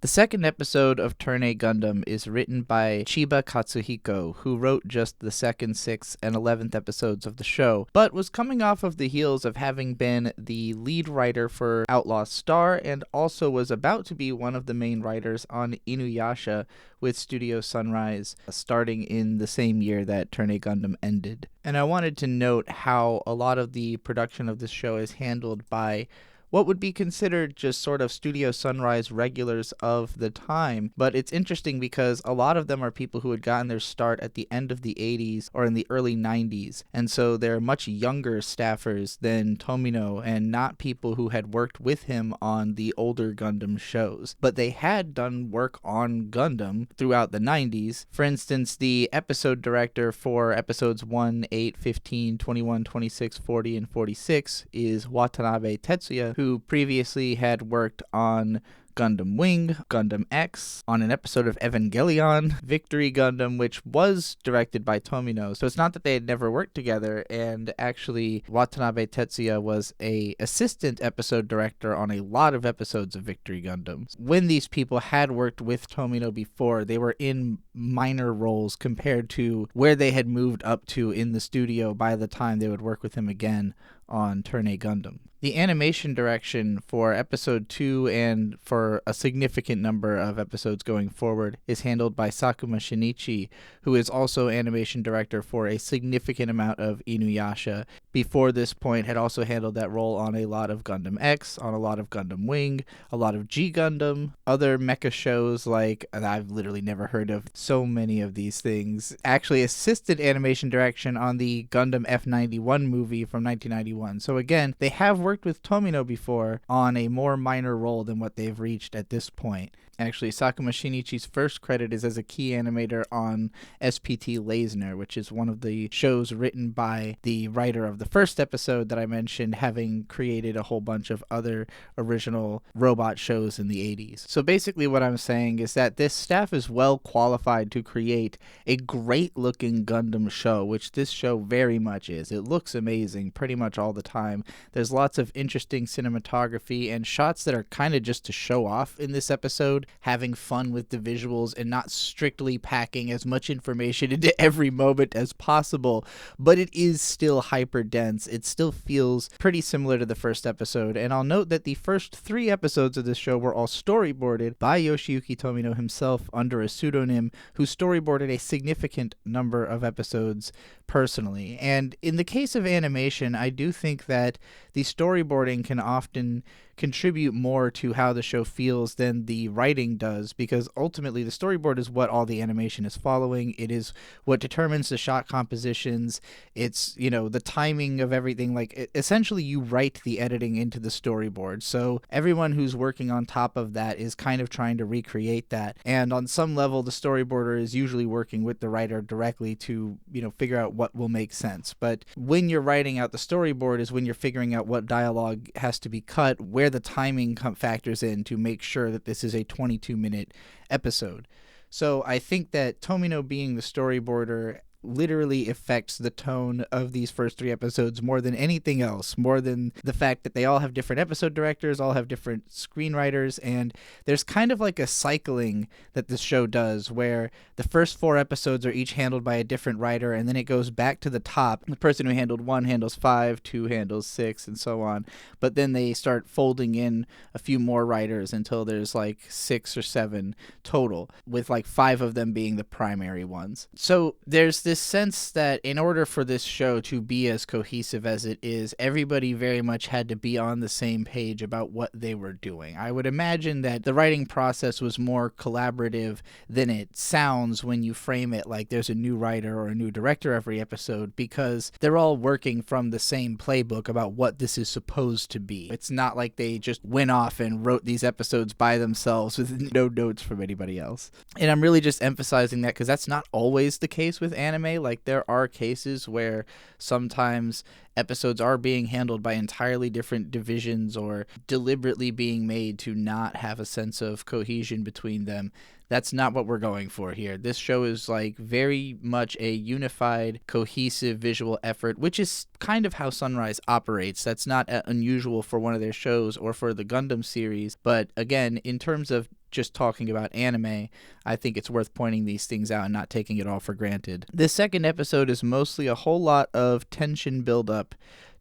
second episode of Turn A Gundam is written by Chiba Katsuhiko, who wrote just the second, 6th, and 11th episodes of the show, but was coming off of the heels of having been the lead writer for Outlaw Star and also was about to be one of the main writers on Inuyasha with Studio Sunrise, starting in the same year that Turn A Gundam ended. And I wanted to note how a lot of the production of this show is handled by what would be considered just sort of Studio Sunrise regulars of the time. But it's interesting because a lot of them are people who had gotten their start at the end of the 80s or in the early 90s. And so they're much younger staffers than Tomino and not people who had worked with him on the older Gundam shows. But they had done work on Gundam throughout the 90s. For instance, the episode director for episodes 1, 8, 15, 21, 26, 40, and 46 is Watanabe Tetsuya, who previously had worked on Gundam Wing, Gundam X, on an episode of Evangelion, Victory Gundam, which was directed by Tomino. So it's not that they had never worked together, and actually Watanabe Tetsuya was a assistant episode director on a lot of episodes of Victory Gundam. When these people had worked with Tomino before, they were in minor roles compared to where they had moved up to in the studio by the time they would work with him again on Turn A Gundam. The animation direction for episode 2 and for a significant number of episodes going forward is handled by Sakuma Shinichi, who is also animation director for a significant amount of Inuyasha. Before this point, had also handled that role on a lot of Gundam X, on a lot of Gundam Wing, a lot of G Gundam, other mecha shows like, and I've literally never heard of so many of these things. Actually assisted animation direction on the Gundam F91 movie from 1991. So again, they have worked with Tomino before on a more minor role than what they've reached at this point. Actually, Sakuma Shinichi's first credit is as a key animator on SPT Leisner, which is one of the shows written by the writer of the first episode that I mentioned, having created a whole bunch of other original robot shows in the 80s. So basically what I'm saying is that this staff is well qualified to create a great-looking Gundam show, which this show very much is. It looks amazing pretty much all the time. There's lots of interesting cinematography and shots that are kind of just to show off in this episode, having fun with the visuals and not strictly packing as much information into every moment as possible, but it is still hyper dense. It still feels pretty similar to the first episode, and I'll note that the first 3 episodes of this show were all storyboarded by Yoshiyuki Tomino himself under a pseudonym, who storyboarded a significant number of episodes personally. And in the case of animation, I do think that the storyboarding can often contribute more to how the show feels than the writing does, because ultimately the storyboard is what all the animation is following. It is what determines the shot compositions. It's, the timing of everything. Like, essentially you write the editing into the storyboard. So everyone who's working on top of that is kind of trying to recreate that. And on some level, the storyboarder is usually working with the writer directly to, figure out what will make sense. But when you're writing out the storyboard is when you're figuring out what dialogue has to be cut, where the timing factors in to make sure that this is a 22-minute episode. So I think that Tomino being the storyboarder literally affects the tone of these first 3 episodes more than anything else, more than the fact that they all have different episode directors, all have different screenwriters, and there's kind of like a cycling that this show does where the first 4 episodes are each handled by a different writer, and then it goes back to the top. The person who handled 1 handles 5, 2 handles 6, and so on, but then they start folding in a few more writers until there's like 6 or 7 total, with like 5 of them being the primary ones. So there's this sense that in order for this show to be as cohesive as it is, everybody very much had to be on the same page about what they were doing. I would imagine that the writing process was more collaborative than it sounds when you frame it like there's a new writer or a new director every episode, because they're all working from the same playbook about what this is supposed to be. It's not like they just went off and wrote these episodes by themselves with no notes from anybody else. And I'm really just emphasizing that because that's not always the case with anime. Like, there are cases where sometimes episodes are being handled by entirely different divisions or deliberately being made to not have a sense of cohesion between them. That's not what we're going for here. This show is like very much a unified, cohesive visual effort, which is kind of how Sunrise operates. That's not unusual for one of their shows or for the Gundam series. But again, in terms of just talking about anime, I think it's worth pointing these things out and not taking it all for granted. This second episode is mostly a whole lot of tension buildup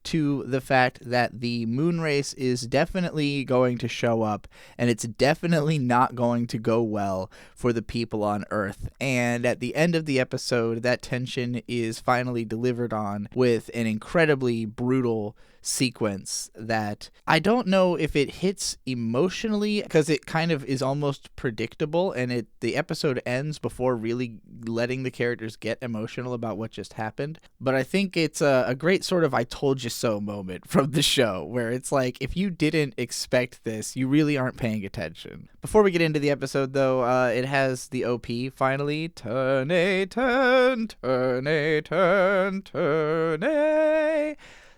to the fact that the moon race is definitely going to show up, and it's definitely not going to go well for the people on Earth. And at the end of the episode, that tension is finally delivered on with an incredibly brutal sequence that I don't know if it hits emotionally, because it kind of is almost predictable, and the episode ends before really letting the characters get emotional about what just happened. But I think it's a great sort of I told you so moment from the show, where it's like, if you didn't expect this, you really aren't paying attention. Before we get into the episode, though, it has the OP finally. Turn a turn, turn a turn, turn a.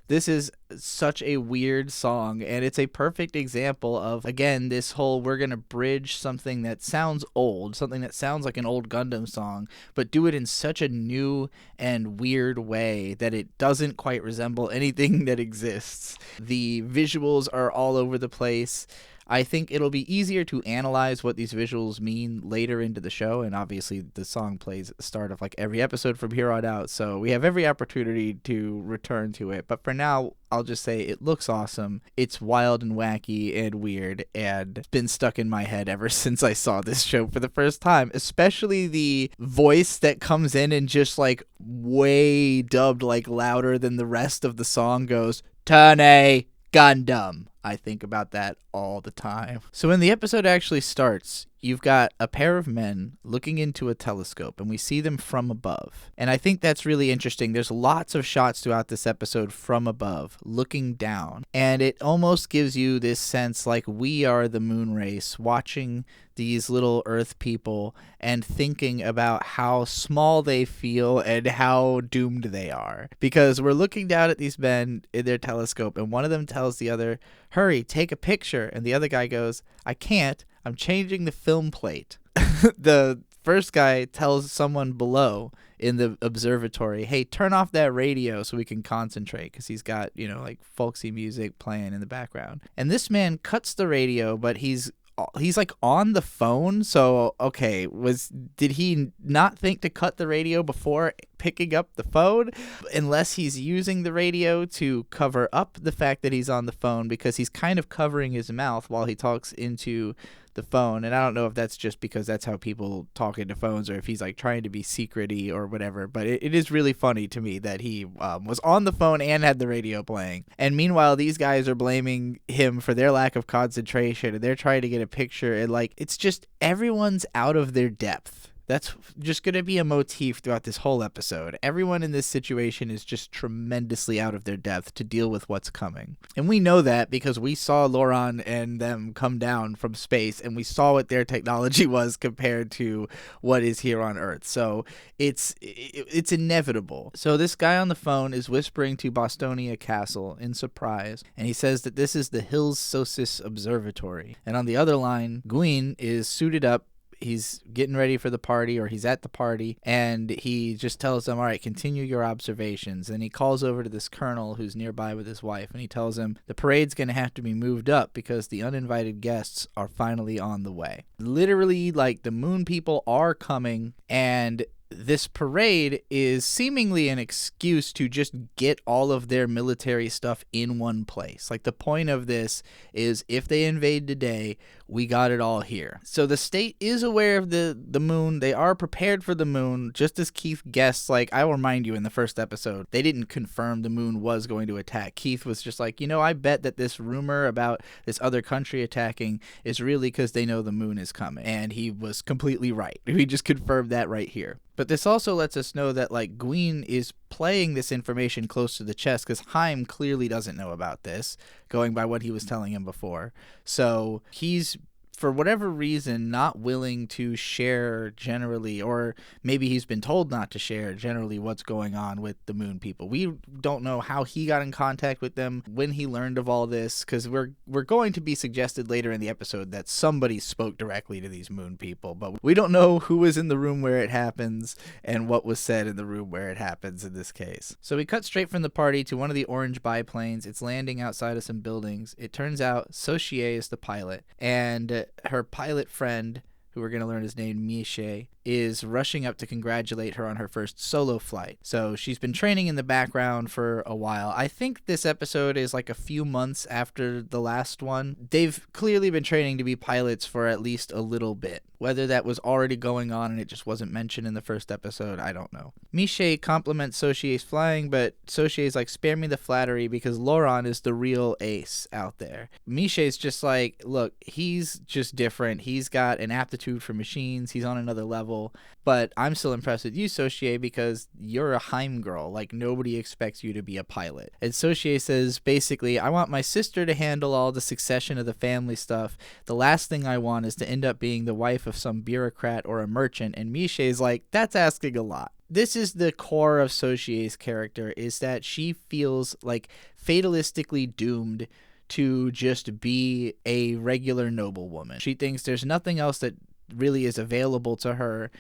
This is such a weird song, and it's a perfect example of, again, this whole we're going to bridge something that sounds old, something that sounds like an old Gundam song, but do it in such a new and weird way that it doesn't quite resemble anything that exists. The visuals are all over the place. I think it'll be easier to analyze what these visuals mean later into the show, and obviously the song plays at the start of like every episode from here on out, so we have every opportunity to return to it. But for now, I'll just say it looks awesome. It's wild and wacky and weird, and it's been stuck in my head ever since I saw this show for the first time, especially the voice that comes in and just like way dubbed like louder than the rest of the song goes, "Returnee Gundam." I think about that all the time. So when the episode actually starts, you've got a pair of men looking into a telescope, and we see them from above. And I think that's really interesting. There's lots of shots throughout this episode from above, looking down. And it almost gives you this sense like we are the moon race, watching these little Earth people and thinking about how small they feel and how doomed they are. Because we're looking down at these men in their telescope, and one of them tells the other, "Hurry, take a picture." And the other guy goes, "I can't. I'm changing the film plate." The first guy tells someone below in the observatory, "Hey, turn off that radio so we can concentrate," because he's got, like folksy music playing in the background. And this man cuts the radio, but he's like on the phone. So okay, did he not think to cut the radio before picking up the phone? Unless he's using the radio to cover up the fact that he's on the phone, because he's kind of covering his mouth while he talks into the phone. And I don't know if that's just because that's how people talk into phones, or if he's like trying to be secret-y or whatever, but it is really funny to me that he was on the phone and had the radio playing. And meanwhile, these guys are blaming him for their lack of concentration, and they're trying to get a picture, and like, it's just everyone's out of their depth. That's just going to be a motif throughout this whole episode. Everyone in this situation is just tremendously out of their depth to deal with what's coming. And we know that because we saw Loran and them come down from space, and we saw what their technology was compared to what is here on Earth. So it's inevitable. So this guy on the phone is whispering to Bostonia Castle in surprise, and he says that this is the Hills Socis Observatory. And on the other line, Gwyn is suited up. He's getting ready for the party, or he's at the party, and he just tells them, "All right, continue your observations." And he calls over to this colonel who's nearby with his wife, and he tells him the parade's going to have to be moved up because the uninvited guests are finally on the way. Literally, like, the moon people are coming, and this parade is seemingly an excuse to just get all of their military stuff in one place. Like, the point of this is, if they invade today, we got it all here. So the state is aware of the moon. They are prepared for the moon, just as Keith guessed. Like, I will remind you, in the first episode, they didn't confirm the moon was going to attack. Keith was just like, I bet that this rumor about this other country attacking is really because they know the moon is coming. And he was completely right. He just confirmed that right here. But this also lets us know that, like, Gwyn is playing this information close to the chest, because Haim clearly doesn't know about this, going by what he was telling him before. So he's, for whatever reason, not willing to share generally, or maybe he's been told not to share generally what's going on with the moon people. We don't know how he got in contact with them, when he learned of all this, because we're going to be suggested later in the episode that somebody spoke directly to these moon people, but we don't know who was in the room where it happens and what was said in the room where it happens in this case. So we cut straight from the party to one of the orange biplanes. It's landing outside of some buildings. It turns out Sochie is the pilot, and her pilot friend, who we're going to learn his name, Militia, is rushing up to congratulate her on her first solo flight. So she's been training in the background for a while. I think this episode is like a few months after the last one. They've clearly been training to be pilots for at least a little bit. Whether that was already going on and it just wasn't mentioned in the first episode, I don't know. Militia compliments Sochie's flying, but Sochie's like, spare me the flattery because Laurent is the real ace out there. Milicha's just like, look, he's just different. He's got an aptitude for machines. He's on another level. But I'm still impressed with you, Sochie, because you're a Heim girl. Like, nobody expects you to be a pilot. And Sochie says, basically, I want my sister to handle all the succession of the family stuff. The last thing I want is to end up being the wife of some bureaucrat or a merchant. And Miche's like, that's asking a lot. This is the core of Sochie's character, is that she feels like fatalistically doomed to just be a regular noblewoman. She thinks there's nothing else that really is available to her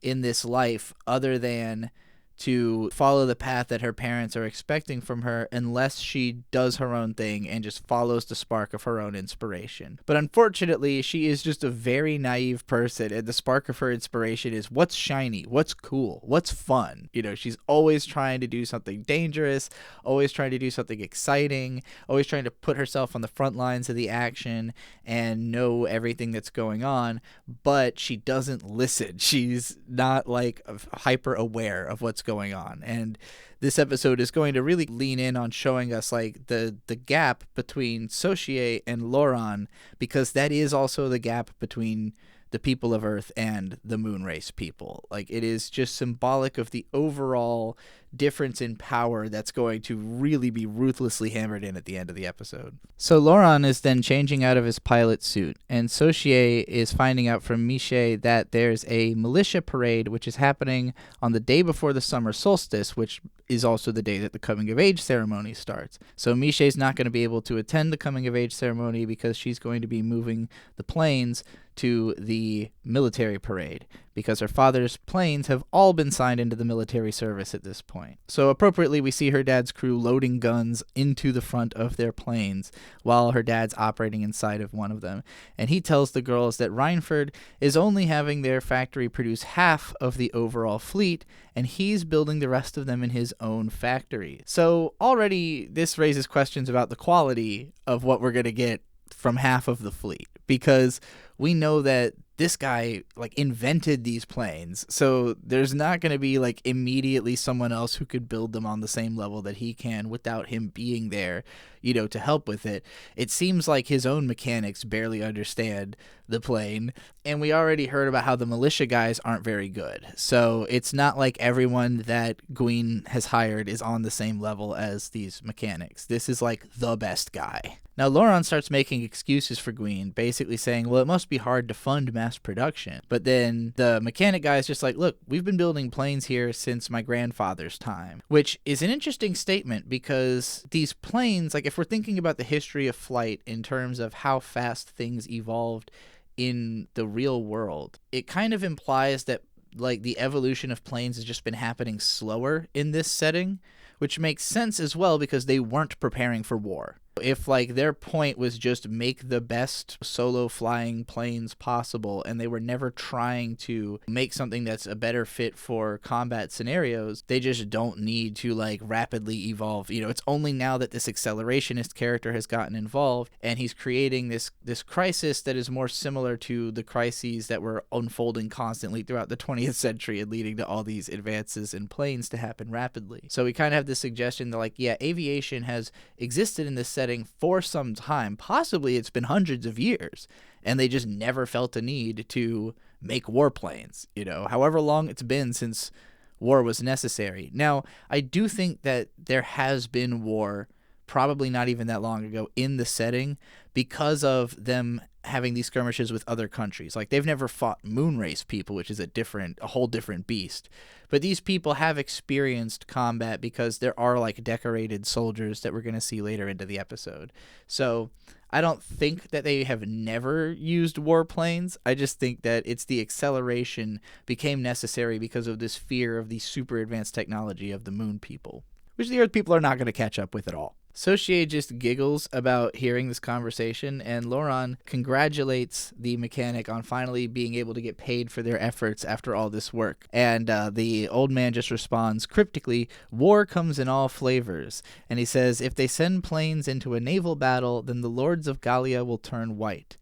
in this life other than to follow the path that her parents are expecting from her, unless she does her own thing and just follows the spark of her own inspiration. But unfortunately, she is just a very naive person, and the spark of her inspiration is what's shiny, what's cool, what's fun. You know, she's always trying to do something dangerous, always trying to do something exciting, always trying to put herself on the front lines of the action and know everything that's going on, but she doesn't listen. She's not like hyper aware of what's going on. And this episode is going to really lean in on showing us like the gap between Sochie and Laurent, because that is also the gap between the people of Earth and the moon race people. Like, it is just symbolic of the overall difference in power that's going to really be ruthlessly hammered in at the end of the episode. So Laurent is then changing out of his pilot suit, and Sochie is finding out from Miche that there's a militia parade which is happening on the day before the summer solstice, which is also the day that the coming of age ceremony starts. So Miche's not going to be able to attend the coming of age ceremony because she's going to be moving the planes to the military parade, because her father's planes have all been signed into the military service at this point. So appropriately, we see her dad's crew loading guns into the front of their planes while her dad's operating inside of one of them. And he tells the girls that Reinford is only having their factory produce half of the overall fleet, and he's building the rest of them in his own factory. So already this raises questions about the quality of what we're going to get from half of the fleet, because we know that this guy like invented these planes, so there's not going to be like immediately someone else who could build them on the same level that he can without him being there, you know, to help with it. It seems like his own mechanics barely understand the plane, and we already heard about how the militia guys aren't very good. So it's not like everyone that Gwyn has hired is on the same level as these mechanics. This is like the best guy. Now Laurent starts making excuses for Gwyn, basically saying, well, it must be hard to fund mass production. But then the mechanic guy is just like, look, we've been building planes here since my grandfather's time, which is an interesting statement, because these planes, like if we're thinking about the history of flight in terms of how fast things evolved in the real world, it kind of implies that like the evolution of planes has just been happening slower in this setting, which makes sense as well because they weren't preparing for war. If like their point was just make the best solo flying planes possible, and they were never trying to make something that's a better fit for combat scenarios, they just don't need to like rapidly evolve. You know, it's only now that this accelerationist character has gotten involved and he's creating this crisis that is more similar to the crises that were unfolding constantly throughout the 20th century and leading to all these advances in planes to happen rapidly. So we kind of have this suggestion that like, yeah, aviation has existed in this setting for some time. Possibly it's been hundreds of years, and they just never felt a need to make warplanes, you know, however long it's been since war was necessary. Now, I do think that there has been war, probably not even that long ago, in the setting because of them having these skirmishes with other countries. Like, they've never fought moonrace people, which is a whole different beast. But these people have experienced combat because there are like decorated soldiers that we're going to see later into the episode. So I don't think that they have never used warplanes. I just think that it's the acceleration became necessary because of this fear of the super advanced technology of the moon people, which the Earth people are not going to catch up with at all. Sochie just giggles about hearing this conversation, and Laurent congratulates the mechanic on finally being able to get paid for their efforts after all this work. And the old man just responds cryptically, "War comes in all flavors." And he says, if they send planes into a naval battle, then the lords of Galia will turn white.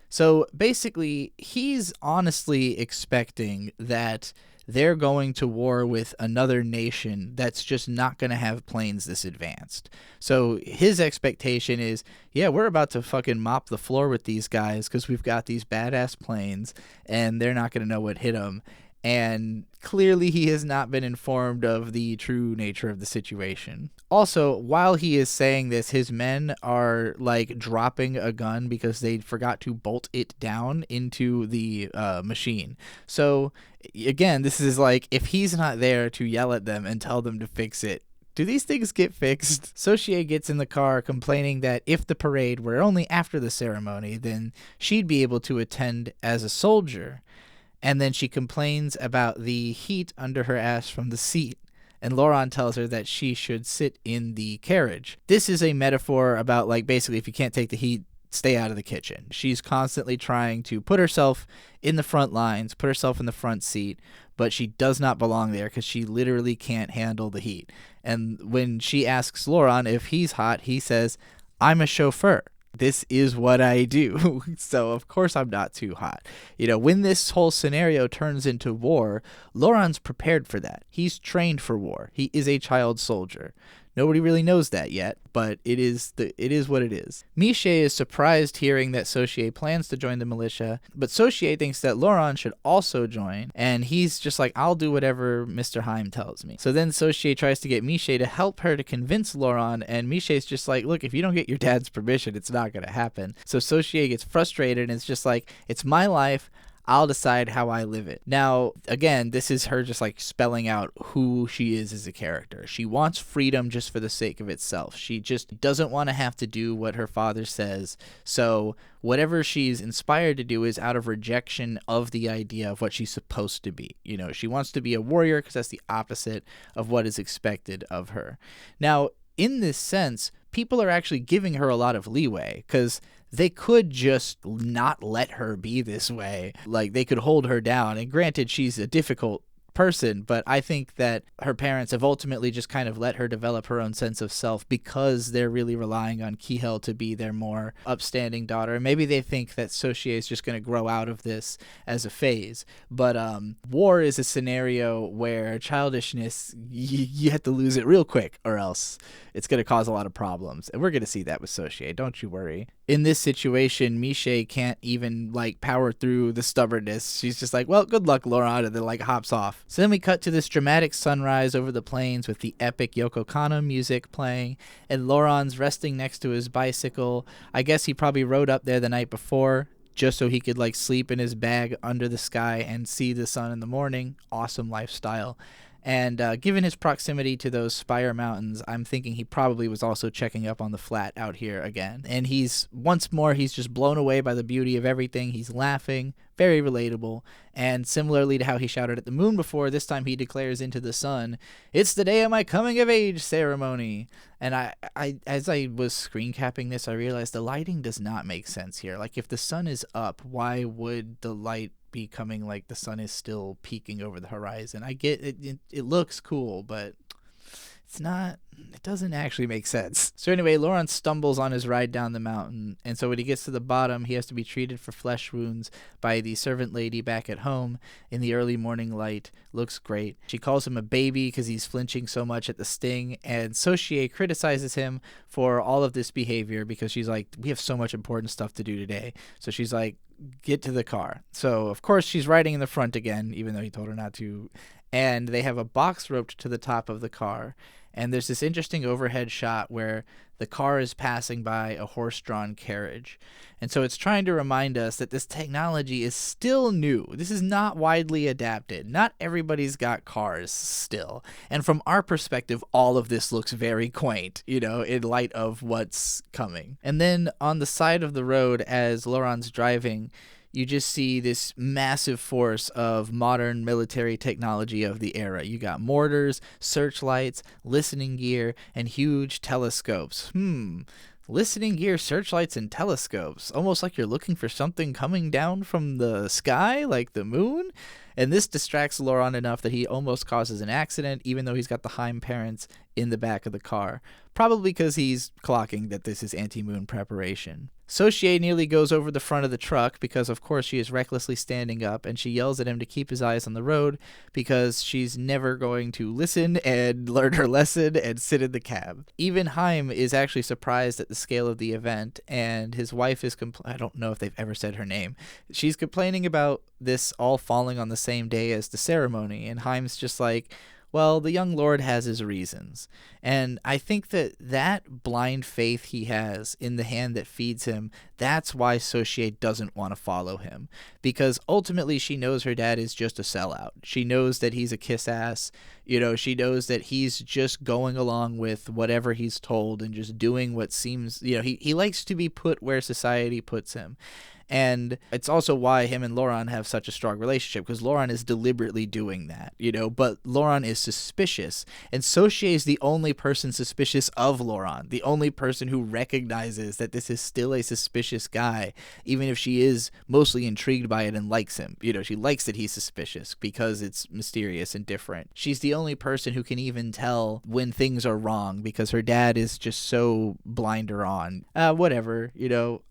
So basically, he's honestly expecting that they're going to war with another nation that's just not going to have planes this advanced. So his expectation is, yeah, we're about to fucking mop the floor with these guys because we've got these badass planes and they're not going to know what hit them. And clearly he has not been informed of the true nature of the situation. Also, while he is saying this, his men are like dropping a gun because they forgot to bolt it down into the machine. So again, this is like, if he's not there to yell at them and tell them to fix it, do these things get fixed? Sochie gets in the car complaining that if the parade were only after the ceremony, then she'd be able to attend as a soldier. And then she complains about the heat under her ass from the seat. And Laurent tells her that she should sit in the carriage. This is a metaphor about, like, basically, if you can't take the heat, stay out of the kitchen. She's constantly trying to put herself in the front lines, put herself in the front seat, but she does not belong there because she literally can't handle the heat. And when she asks Laurent if he's hot, he says, "I'm a chauffeur. This is what I do." So of course I'm not too hot. You know, when this whole scenario turns into war, Laurent's prepared for that. He's trained for war. He is a child soldier. Nobody really knows that yet, but it is what it is. Miche is surprised hearing that Sochie plans to join the militia, but Sochie thinks that Laurent should also join, and he's just like, "I'll do whatever Mr. Heim tells me." So then Sochie tries to get Miche to help her to convince Laurent, and Miche's just like, "Look, if you don't get your dad's permission, it's not going to happen." So Sochie gets frustrated, and it's just like, "It's my life. I'll decide how I live it." Now, again, this is her just like spelling out who she is as a character. She wants freedom just for the sake of itself. She just doesn't want to have to do what her father says. So whatever she's inspired to do is out of rejection of the idea of what she's supposed to be. You know, she wants to be a warrior because that's the opposite of what is expected of her. Now, in this sense, people are actually giving her a lot of leeway because they could just not let her be this way. Like, they could hold her down. And granted, she's a difficult person, but I think that her parents have ultimately just kind of let her develop her own sense of self because they're really relying on Kihel to be their more upstanding daughter. And maybe they think that Sochie is just going to grow out of this as a phase. But war is a scenario where childishness, you have to lose it real quick or else it's going to cause a lot of problems. And we're going to see that with Sochie, don't you worry. In this situation, Miche can't even like power through the stubbornness. She's just like, "Well, good luck, Laurent," and then like hops off. So then we cut to this dramatic sunrise over the plains with the epic Yoko Kanno music playing, and Laurent's resting next to his bicycle. I guess he probably rode up there the night before just so he could like sleep in his bag under the sky and see the sun in the morning. Awesome lifestyle. And given his proximity to those Spire Mountains, I'm thinking he probably was also checking up on the flat out here again. And he's just blown away by the beauty of everything. He's laughing, very relatable. And similarly to how he shouted at the moon before, this time he declares into the sun, "It's the day of my coming of age ceremony." And I as I was screen capping this, I realized the lighting does not make sense here. Like, if the sun is up, why would the light becoming like the sun is still peeking over the horizon? I get it, it looks cool, but it doesn't actually make sense. So anyway, Laurent stumbles on his ride down the mountain, and so when he gets to the bottom, he has to be treated for flesh wounds by the servant lady back at home in the early morning light. Looks great. She calls him a baby because he's flinching so much at the sting, and Sochie criticizes him for all of this behavior because she's like, "We have so much important stuff to do today." So she's like, "Get to the car." So of course she's riding in the front again, even though he told her not to, and they have a box roped to the top of the car. And there's this interesting overhead shot where the car is passing by a horse-drawn carriage. And so it's trying to remind us that this technology is still new. This is not widely adapted. Not everybody's got cars still. And from our perspective, all of this looks very quaint, you know, in light of what's coming. And then on the side of the road, as Laurent's driving, you just see this massive force of modern military technology of the era. You got mortars, searchlights, listening gear, and huge telescopes. Listening gear, searchlights, and telescopes. Almost like you're looking for something coming down from the sky, like the moon. And this distracts Loran enough that he almost causes an accident, even though he's got the Heim parents in the back of the car. Probably because he's clocking that this is anti-moon preparation. Sochie nearly goes over the front of the truck because, of course, she is recklessly standing up, and she yells at him to keep his eyes on the road because she's never going to listen and learn her lesson and sit in the cab. Even Heim is actually surprised at the scale of the event, and his wife is I don't know if they've ever said her name. She's complaining about this all falling on the same day as the ceremony, and Heim's just like, well, the young lord has his reasons. And I think that blind faith he has in the hand that feeds him, that's why Sochie doesn't want to follow him. Because ultimately she knows her dad is just a sellout. She knows that he's a kiss ass. She knows that he's just going along with whatever he's told and just doing what seems, he likes to be put where society puts him. And it's also why him and Loran have such a strong relationship, because Loran is deliberately doing that, but Loran is suspicious, and Sochie is the only person suspicious of Loran, the only person who recognizes that this is still a suspicious guy, even if she is mostly intrigued by it and likes him. She likes that he's suspicious because it's mysterious and different. She's the only person who can even tell when things are wrong because her dad is just so blinder on. Whatever,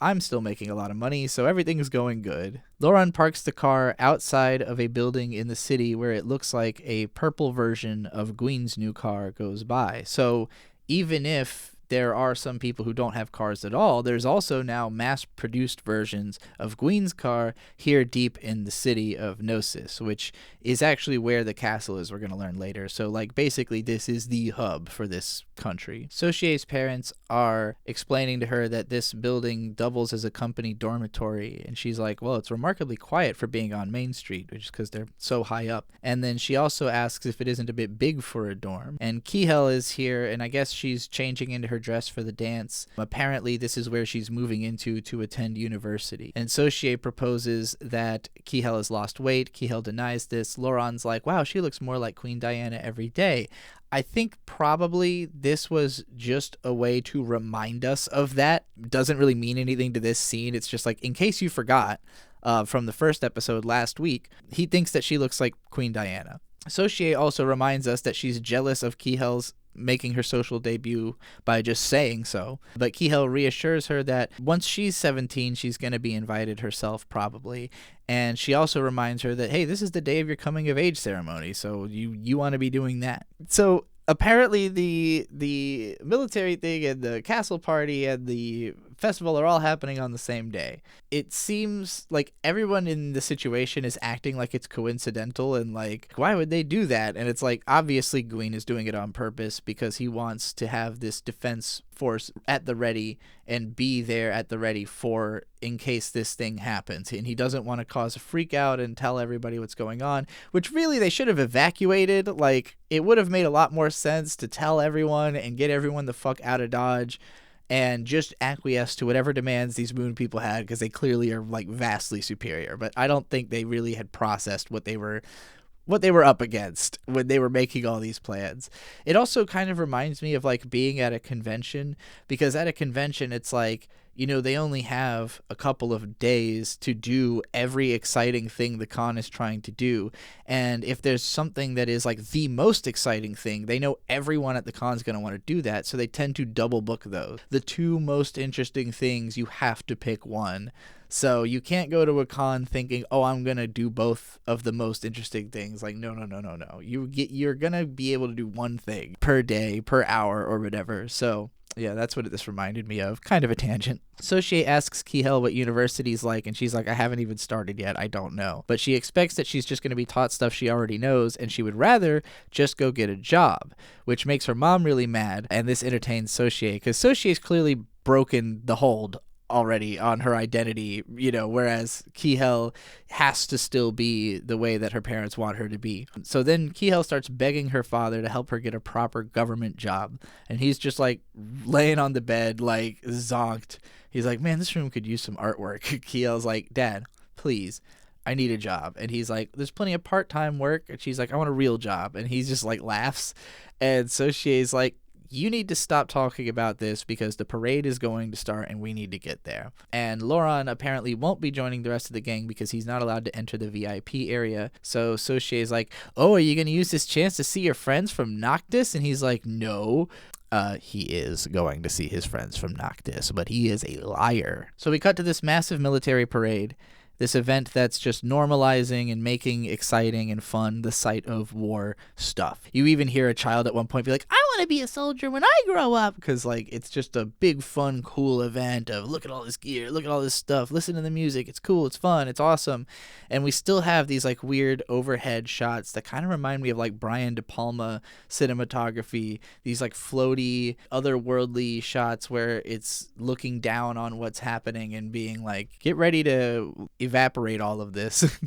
I'm still making a lot of money, so everything's going good. Loran parks the car outside of a building in the city where it looks like a purple version of Gwyn's new car goes by. So even if there are some people who don't have cars at all, there's also now mass-produced versions of Gwyn's car here deep in the city of Nocis, which is actually where the castle is, we're going to learn later. So, basically, this is the hub for this country. Sochie's parents are explaining to her that this building doubles as a company dormitory, and she's like, well, it's remarkably quiet for being on Main Street, which is because they're so high up. And then she also asks if it isn't a bit big for a dorm. And Kihel is here, and I guess she's changing into her dress for the dance. Apparently, this is where she's moving into to attend university. And Sochie proposes that Kihel has lost weight. Kihel denies this. Loran's like, wow, she looks more like Queen Diana every day. I think probably this was just a way to remind us of that. Doesn't really mean anything to this scene. It's just like, in case you forgot from the first episode last week, he thinks that she looks like Queen Diana. Sochie also reminds us that she's jealous of Kihel's making her social debut by just saying so. But Kihel reassures her that once she's 17, she's going to be invited herself probably. And she also reminds her that, hey, this is the day of your coming of age ceremony, so you want to be doing that. So apparently the military thing and the castle party and the festival are all happening on the same day. It seems like everyone in the situation is acting like it's coincidental and like, why would they do that? And it's like, obviously Gwyn is doing it on purpose because he wants to have this defense force at the ready and be there at the ready for in case this thing happens. And he doesn't want to cause a freak out and tell everybody what's going on, which really they should have evacuated. Like, it would have made a lot more sense to tell everyone and get everyone the fuck out of Dodge and just acquiesce to whatever demands these moon people had, because they clearly are like vastly superior. But I don't think they really had processed what they were up against when they were making all these plans. It also kind of reminds me of like being at a convention, because at a convention it's like, they only have a couple of days to do every exciting thing the con is trying to do. And if there's something that is like the most exciting thing, they know everyone at the con is going to want to do that. So they tend to double book those. The two most interesting things, you have to pick one. So you can't go to a con thinking, oh, I'm going to do both of the most interesting things. Like, no. You're going to be able to do one thing per day, per hour, or whatever. So yeah, that's what this reminded me of. Kind of a tangent. Sochie asks Kihel what university's like, and she's like, I haven't even started yet. I don't know. But she expects that she's just going to be taught stuff she already knows, and she would rather just go get a job, which makes her mom really mad, and this entertains Sochie, because Sochie's clearly broken the hold already on her identity, whereas Kihel has to still be the way that her parents want her to be. So then Kihel starts begging her father to help her get a proper government job, and he's just like laying on the bed like zonked. He's like, man, this room could use some artwork. Kihel's like, Dad, please, I need a job. And he's like, there's plenty of part-time work. And she's like, I want a real job. And he just like laughs. And Sochie's like, you need to stop talking about this because the parade is going to start and we need to get there. And Laurent apparently won't be joining the rest of the gang because he's not allowed to enter the VIP area. So Sochie is like, oh, are you going to use this chance to see your friends from Noctis? And he's like, no. He is going to see his friends from Noctis, but he is a liar. So we cut to this massive military parade. This event that's just normalizing and making exciting and fun the sight of war stuff. You even hear a child at one point be like, I want to be a soldier when I grow up. Because, like, it's just a big, fun, cool event of look at all this gear, look at all this stuff, listen to the music. It's cool, it's fun, it's awesome. And we still have these, like, weird overhead shots that kind of remind me of, like, Brian De Palma cinematography. These, like, floaty, otherworldly shots where it's looking down on what's happening and being like, get ready to evaporate all of this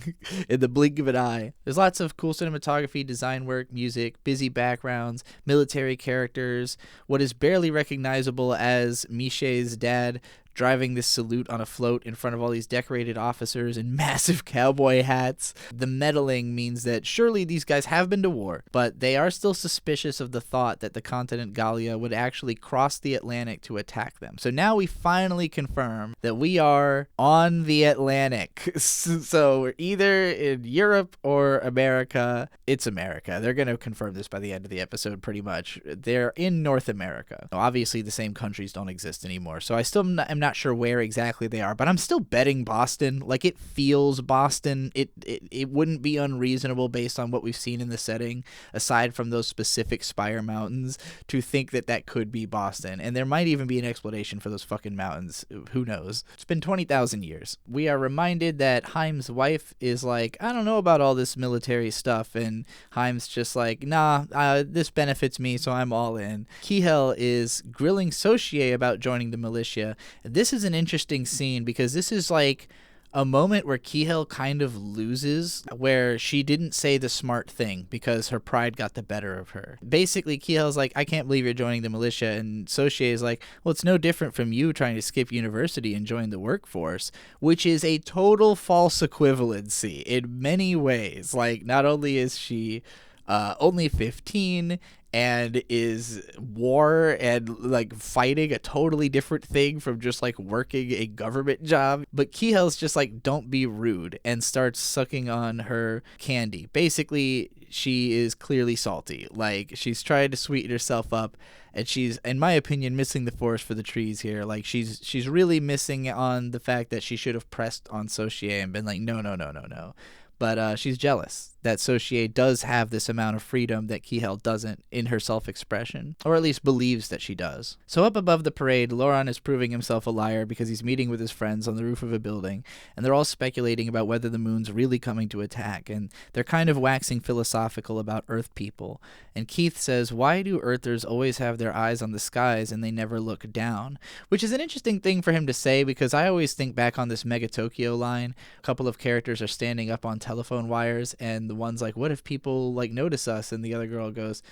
in the blink of an eye. There's lots of cool cinematography, design work, music, busy backgrounds, military characters, what is barely recognizable as Miche's dad driving this salute on a float in front of all these decorated officers in massive cowboy hats. The meddling means that surely these guys have been to war, but they are still suspicious of the thought that the continent Galia would actually cross the Atlantic to attack them. So now we finally confirm that we are on the Atlantic. So we're either in Europe or America. It's America. They're going to confirm this by the end of the episode pretty much. They're in North America. Obviously, the same countries don't exist anymore, so I still am not sure where exactly they are, but I'm still betting Boston. Like, it feels Boston. It wouldn't be unreasonable based on what we've seen in the setting, aside from those specific Spire Mountains, to think that that could be Boston. And there might even be an explanation for those fucking mountains. Who knows? It's been 20,000 years. We are reminded that Haim's wife is like, I don't know about all this military stuff, and Haim's just like, nah, this benefits me, so I'm all in. Kihel is grilling Sochie about joining the militia. This is an interesting scene because this is like a moment where Kihel kind of loses, where she didn't say the smart thing because her pride got the better of her. Basically, Kihel's like, I can't believe you're joining the militia, and Sochie is like, well, it's no different from you trying to skip university and join the workforce, which is a total false equivalency in many ways. Like, not only is she only 15 and is war and like fighting a totally different thing from just like working a government job, but Kihel's just like, don't be rude, and starts sucking on her candy. Basically, she is clearly salty. Like, she's trying to sweeten herself up, and she's, in my opinion, missing the forest for the trees here. Like, she's really missing on the fact that she should have pressed on Sochie and been like, no. But she's jealous that Sochie does have this amount of freedom that Kihel doesn't in her self-expression, or at least believes that she does. So up above the parade, Laurent is proving himself a liar because he's meeting with his friends on the roof of a building, and they're all speculating about whether the moon's really coming to attack, and they're kind of waxing philosophical about Earth people. And Keith says, why do Earthers always have their eyes on the skies and they never look down? Which is an interesting thing for him to say, because I always think back on this Mega Tokyo line. A couple of characters are standing up on telephone wires, and the one's like, what if people like notice us? And the other girl goes,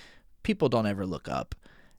people don't ever look up.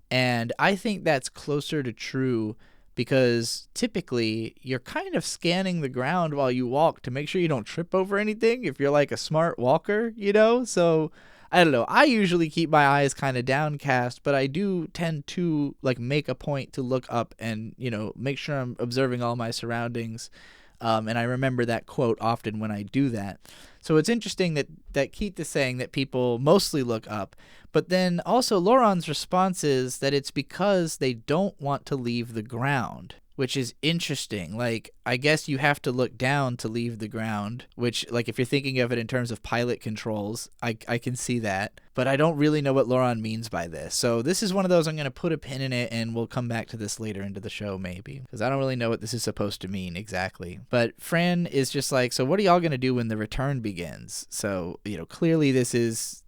And I think that's closer to true, because typically you're kind of scanning the ground while you walk to make sure you don't trip over anything if you're like a smart walker, you know? So I don't know. I usually keep my eyes kind of downcast, but I do tend to like make a point to look up and, you know, make sure I'm observing all my surroundings. And I remember that quote often when I do that. So it's interesting that Keith is saying that people mostly look up, but then also Laurent's response is that it's because they don't want to leave the ground, which is interesting. Like, I guess you have to look down to leave the ground, which, like, if you're thinking of it in terms of pilot controls, I can see that. But I don't really know what Laurent means by this. So this is one of those I'm going to put a pin in it, and we'll come back to this later into the show maybe, because I don't really know what this is supposed to mean exactly. But Fran is just like, so what are y'all going to do when the return begins? So, you know, clearly this is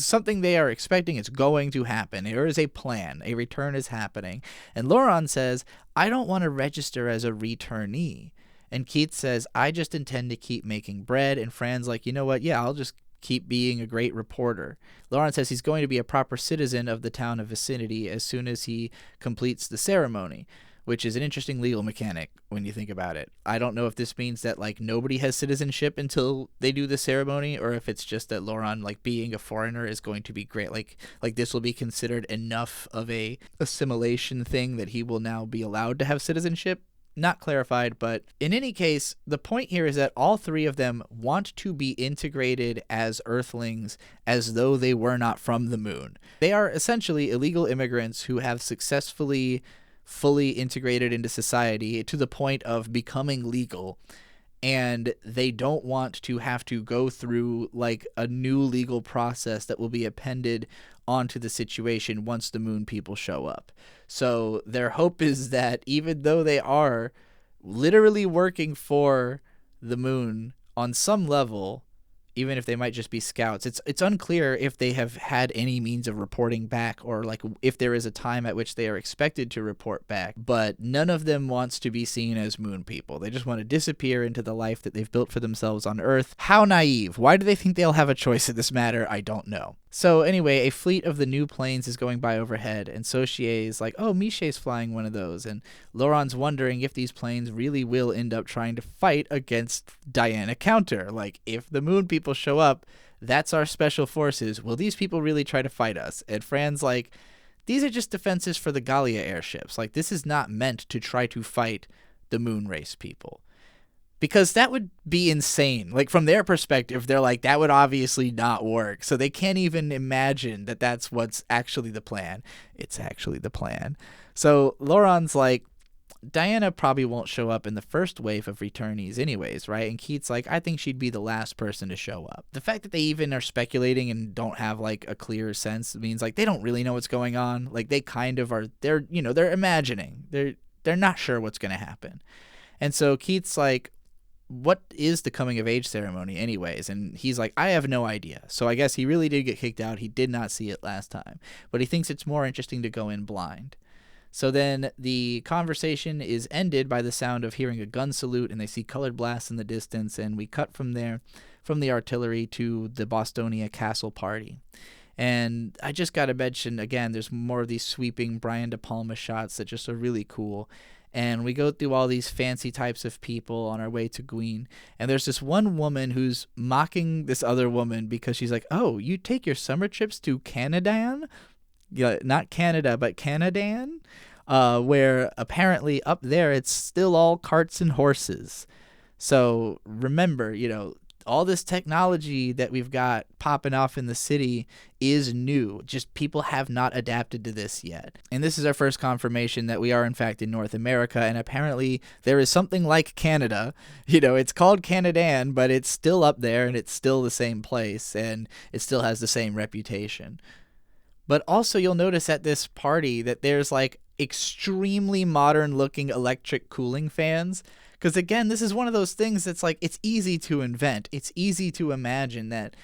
something they are expecting. It's going to happen. There is a plan. A return is happening. And Laurent says, I don't want to register as a returnee. And Keith says, I just intend to keep making bread. And Fran's like, you know what? Yeah, I'll just keep being a great reporter. Laurent says he's going to be a proper citizen of the town of vicinity as soon as he completes the ceremony. which is an interesting legal mechanic when you think about it. I don't know if this means that like nobody has citizenship until they do the ceremony, or if it's just that Loran, like being a foreigner, is going to be great. Like this will be considered enough of a assimilation thing that he will now be allowed to have citizenship. Not clarified, but in any case, the point here is that all three of them want to be integrated as Earthlings as though they were not from the moon. They are essentially illegal immigrants who have successfully fully integrated into society to the point of becoming legal, and they don't want to have to go through like a new legal process that will be appended onto the situation once the moon people show up. So their hope is that even though they are literally working for the moon on some level, even if they might just be scouts, it's unclear if they have had any means of reporting back, or like if there is a time at which they are expected to report back. But none of them wants to be seen as moon people. They just want to disappear into the life that they've built for themselves on Earth. How naive. Why do they think they'll have a choice in this matter? I don't know. So anyway, a fleet of the new planes is going by overhead, and Sochie is like, oh, Miche's flying one of those, and Loran's wondering if these planes really will end up trying to fight against Diana Counter. Like, if the moon people show up, that's our special forces. Will these people really try to fight us? And Fran's like, these are just defenses for the Galia airships. Like, this is not meant to try to fight the moon race people. Because that would be insane. Like, from their perspective, they're like, that would obviously not work. So they can't even imagine that that's what's actually the plan. It's actually the plan. So Loran's like, Diana probably won't show up in the first wave of returnees anyways, right? And Keith's like, I think she'd be the last person to show up. The fact that they even are speculating and don't have like a clear sense means like they don't really know what's going on. Like, they kind of are, they're imagining. They're not sure what's going to happen. And so Keith's like, what is the coming of age ceremony anyways? And he's like, I have no idea. So I guess he really did get kicked out. He did not see it last time, but he thinks it's more interesting to go in blind. So then the conversation is ended by the sound of hearing a gun salute, and they see colored blasts in the distance, and we cut from there, from the artillery to the Bostonia castle party. And I just got to mention, again, there's more of these sweeping Brian De Palma shots that just are really cool. And we go through all these fancy types of people on our way to Gwyn. And there's this one woman who's mocking this other woman because she's like, oh, you take your summer trips to Canadan? Yeah, not Canada, but Canadan? Where apparently up there it's still all carts and horses. So remember, all this technology that we've got popping off in the city is new. Just people have not adapted to this yet. And this is our first confirmation that we are in fact in North America, and apparently there is something like Canada. It's called Canadan, but it's still up there and it's still the same place and it still has the same reputation. But also you'll notice at this party that there's like extremely modern looking electric cooling fans. Because, again, this is one of those things that's like, it's easy to invent. It's easy to imagine that,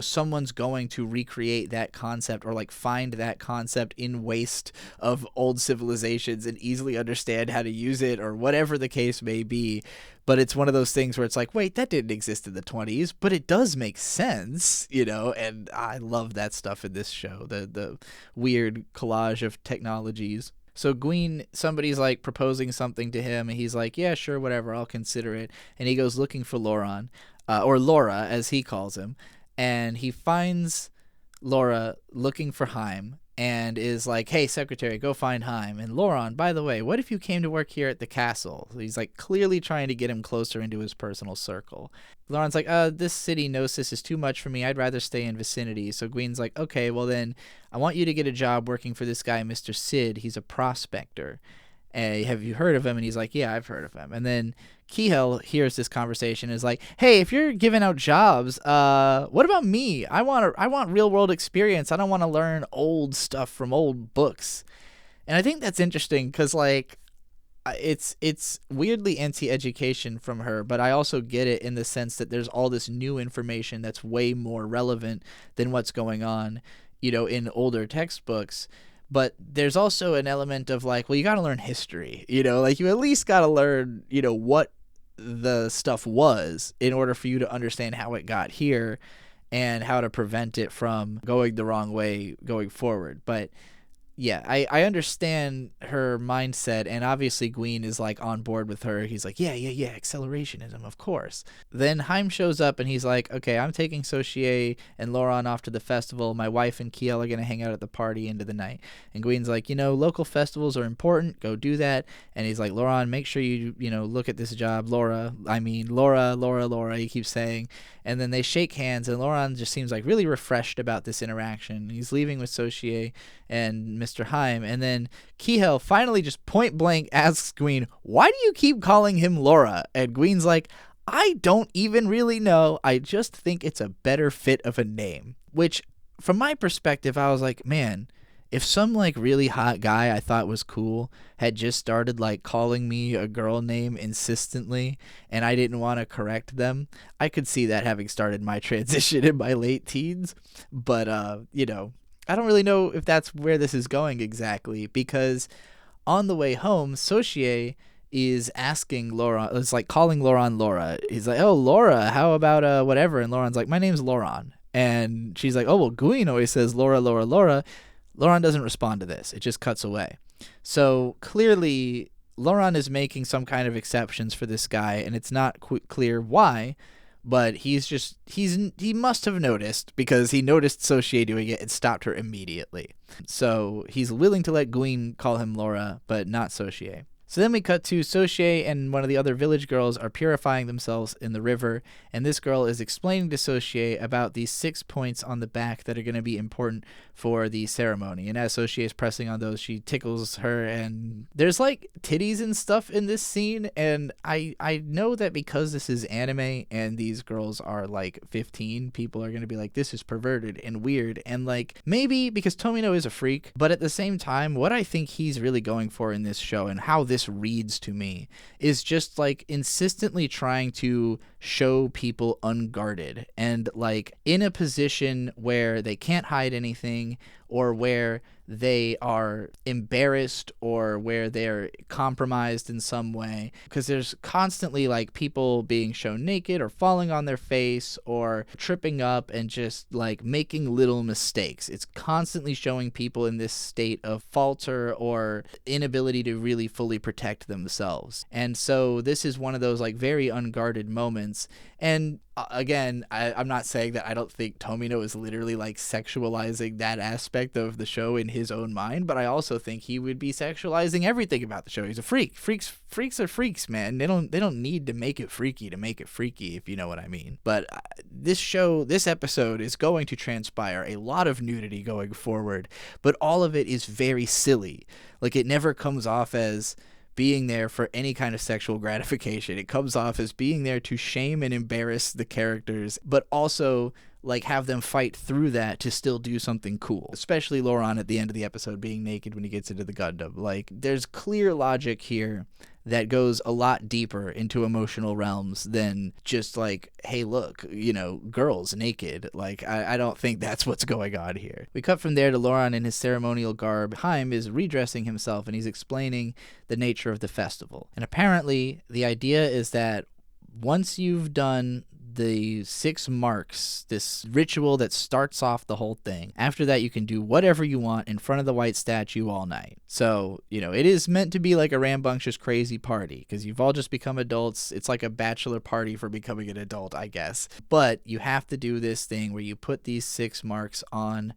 someone's going to recreate that concept or like find that concept in waste of old civilizations and easily understand how to use it or whatever the case may be. But it's one of those things where it's like, wait, that didn't exist in the 20s, but it does make sense, and I love that stuff in this show, the weird collage of technologies. So Gwyn, somebody's like proposing something to him, and he's like, yeah, sure, whatever, I'll consider it. And he goes looking for Loran, or Laura, as he calls him, and he finds Laura looking for Haim and is like, hey, secretary, go find Haim. And Loran, by the way, what if you came to work here at the castle? So he's like clearly trying to get him closer into his personal circle. Loran's like, this city Nocis is too much for me. I'd rather stay in vicinity. So Gwyn's like, okay, well then I want you to get a job working for this guy, Mr. Sid. He's a prospector. Have you heard of him? And he's like, yeah, I've heard of him. And then Kihel hears this conversation and is like, hey, if you're giving out jobs, what about me? I want real world experience. I don't want to learn old stuff from old books. And I think that's interesting because like it's weirdly anti-education from her, but I also get it in the sense that there's all this new information that's way more relevant than what's going on, in older textbooks. But there's also an element of like, well, you got to learn history, like you at least got to learn, what the stuff was in order for you to understand how it got here and how to prevent it from going the wrong way going forward. But yeah, I understand her mindset, and obviously Gween is like on board with her. He's like, yeah, accelerationism, of course. Then Haim shows up and he's like, okay, I'm taking Sochie and Laurent off to the festival. My wife and Kiel are going to hang out at the party into the night. And Gween's like, local festivals are important. Go do that. And he's like, Laurent, make sure you look at this job. Laura, he keeps saying. And then they shake hands, and Laurent just seems like really refreshed about this interaction. He's leaving with Sochie and Mr. Haim, and then Kihel finally just point blank asks Gween, why do you keep calling him Laura? And Gween's like, I don't even really know. I just think it's a better fit of a name. Which, from my perspective, I was like, man, if some like really hot guy I thought was cool had just started like calling me a girl name insistently and I didn't want to correct them, I could see that having started my transition in my late teens. But, I don't really know if that's where this is going exactly, because on the way home, Sochie is asking Laura, it's like calling Laurent Laura. He's like, oh, Laura, how about whatever? And Laurent's like, my name's Laurent. And she's like, oh, well, Gween always says Laura. Laurent doesn't respond to this. It just cuts away. So clearly, Laurent is making some kind of exceptions for this guy, and it's not clear why, but he must have noticed, because he noticed Sochie doing it and stopped her immediately. So he's willing to let Gween call him Laura, but not Sochie. So then we cut to Sochie and one of the other village girls are purifying themselves in the river, and this girl is explaining to Sochie about these 6 points on the back that are going to be important for the ceremony. And as Sochie is pressing on those, she tickles her, and there's like titties and stuff in this scene, and I know that because this is anime and these girls are like 15, people are going to be like, this is perverted and weird, and like maybe because Tomino is a freak, but at the same time, what I think he's really going for in this show and how this reads to me is just like insistently trying to show people unguarded and like in a position where they can't hide anything, or where they are embarrassed, or where they're compromised in some way, because there's constantly like people being shown naked or falling on their face or tripping up and just like making little mistakes. It's constantly showing people in this state of falter or inability to really fully protect themselves. And so this is one of those like very unguarded moments. And again, I'm not saying that I don't think Tomino is literally like sexualizing that aspect of the show in his own mind, but I also think he would be sexualizing everything about the show. He's a freak. Freaks are freaks, man. They don't need to make it freaky, if you know what I mean. But this episode is going to transpire a lot of nudity going forward, but all of it is very silly. Like, it never comes off as being there for any kind of sexual gratification. It comes off as being there to shame and embarrass the characters, but also like have them fight through that to still do something cool. Especially Laurent at the end of the episode being naked when he gets into the Gundam. Like, there's clear logic here that goes a lot deeper into emotional realms than just like, hey, look, girls naked. Like, I don't think that's what's going on here. We cut from there to Laurent in his ceremonial garb. Haim is redressing himself, and he's explaining the nature of the festival. And apparently the idea is that once you've done the 6 marks, this ritual that starts off the whole thing, after that you can do whatever you want in front of the white statue all night. So, it is meant to be like a rambunctious crazy party, because you've all just become adults. It's like a bachelor party for becoming an adult, I guess. But you have to do this thing where you put these 6 marks on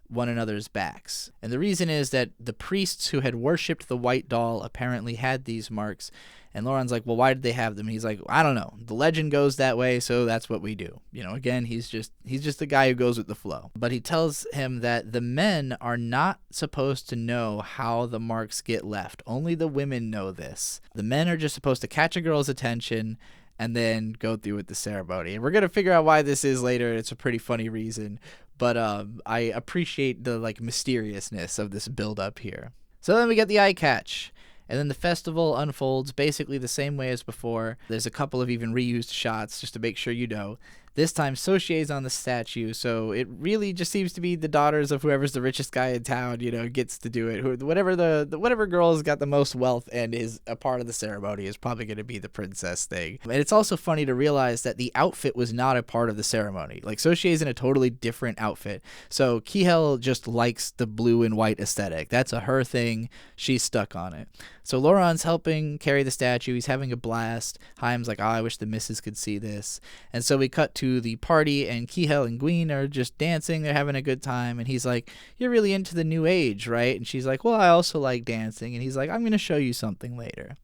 one another's backs. And the reason is that the priests who had worshipped the white doll apparently had these marks. And Laurent's like, well, why did they have them? And he's like, I don't know. The legend goes that way, so that's what we do. Again, he's just the guy who goes with the flow. But he tells him that the men are not supposed to know how the marks get left. Only the women know this. The men are just supposed to catch a girl's attention and then go through with the ceremony. And we're going to figure out why this is later. It's a pretty funny reason. But I appreciate the mysteriousness of this build up here. So then we get the eye catch. And then the festival unfolds basically the same way as before. There's a couple of even reused shots just to make sure you know. This time Sochie's on the statue, so it really just seems to be the daughters of whoever's the richest guy in town, gets to do it. Whatever girl's got the most wealth and is a part of the ceremony is probably going to be the princess thing. And it's also funny to realize that the outfit was not a part of the ceremony. Like, Sochie's in a totally different outfit. So Kihel just likes the blue and white aesthetic. That's a her thing. She's stuck on it. So Laurent's helping carry the statue. He's having a blast. Haim's like, oh, I wish the missus could see this. And so we cut to the party, and Kihel and Gwyn are just dancing. They're having a good time. And he's like, you're really into the new age, right? And she's like, well, I also like dancing. And he's like, I'm going to show you something later.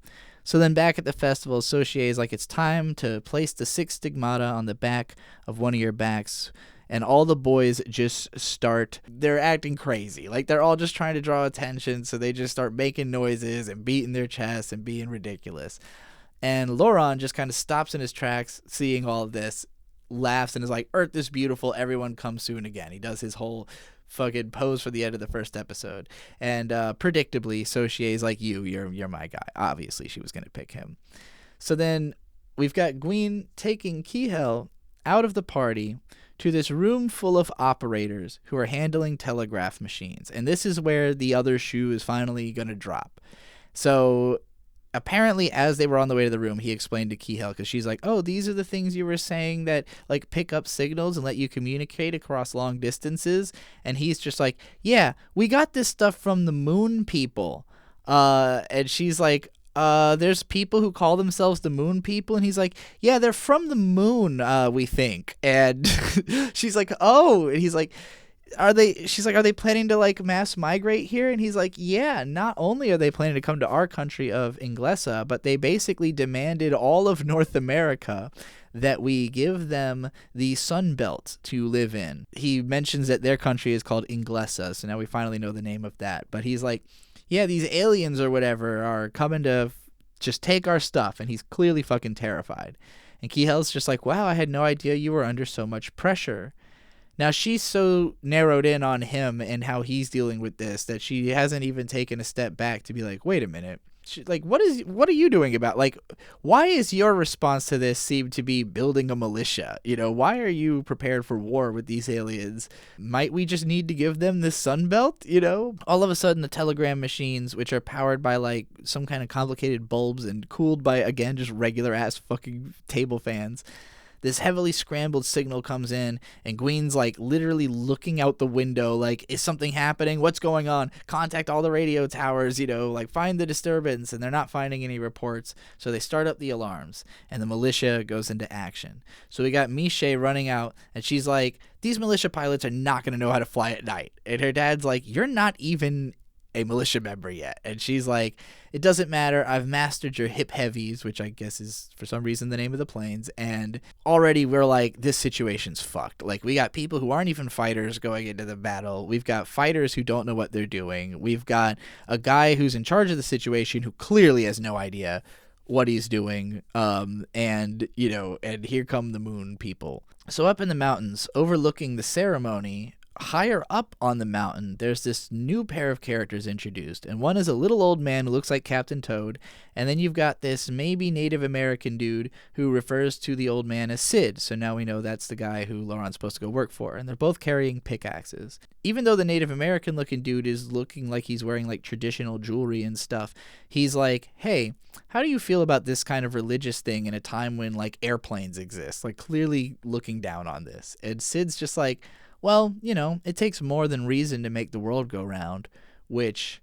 So then back at the festival, Sochie is like, it's time to place the 6 stigmata on the back of one of your backs. And all the boys just they're acting crazy. Like, they're all just trying to draw attention, so they just start making noises and beating their chests and being ridiculous. And Laurent just kind of stops in his tracks, seeing all of this, laughs, and is like, Earth is beautiful, everyone come soon again. He does his whole fucking pose for the end of the first episode. And predictably, Sochie is like, you're my guy. Obviously, she was going to pick him. So then we've got Gwyn taking Kihel out of the party to this room full of operators who are handling telegraph machines. And this is where the other shoe is finally going to drop. So apparently, as they were on the way to the room, he explained to Kihel, because she's like, oh, these are the things you were saying that, like, pick up signals and let you communicate across long distances. And he's just like, yeah, we got this stuff from the moon people. And she's like, there's people who call themselves the moon people, and he's like, yeah, they're from the moon, we think. And she's like, oh, and he's like, she's like, are they planning to, like, mass migrate here? And he's like, yeah, not only are they planning to come to our country of Inglesa, but they basically demanded all of North America that we give them the Sun Belt to live in. He mentions that their country is called Inglesa, so now we finally know the name of that. But he's like, yeah, these aliens or whatever are coming to just take our stuff, and he's clearly fucking terrified. And Kihel's just like, wow, I had no idea you were under so much pressure. Now, she's so narrowed in on him and how he's dealing with this that she hasn't even taken a step back to be like, wait a minute. What are you doing about, like, why is your response to this seem to be building a militia? Why are you prepared for war with these aliens? Might we just need to give them this sun belt? All of a sudden, the telegram machines, which are powered by, like, some kind of complicated bulbs and cooled by, again, just regular ass fucking table fans, this heavily scrambled signal comes in, and Gwyn's, like, literally looking out the window, like, is something happening? What's going on? Contact all the radio towers, like, find the disturbance, and they're not finding any reports, so they start up the alarms, and the militia goes into action. So we got Miche running out, and she's like, these militia pilots are not going to know how to fly at night. And her dad's like, you're not even a militia member yet. And she's like, it doesn't matter, I've mastered your hip heavies, which I guess is for some reason the name of the planes, and already we're like, this situation's fucked. Like, we got people who aren't even fighters going into the battle, we've got fighters who don't know what they're doing, we've got a guy who's in charge of the situation who clearly has no idea what he's doing, and here come the moon people. So up in the mountains overlooking the ceremony, higher up on the mountain, there's this new pair of characters introduced, and one is a little old man who looks like Captain Toad, and then you've got this maybe Native American dude who refers to the old man as Sid, so now we know that's the guy who Laurent's supposed to go work for, and they're both carrying pickaxes. Even though the Native American looking dude is looking like he's wearing, like, traditional jewelry and stuff, he's like, hey, how do you feel about this kind of religious thing in a time when, like, airplanes exist? Like, clearly looking down on this. And Sid's just like, well, it takes more than reason to make the world go round, which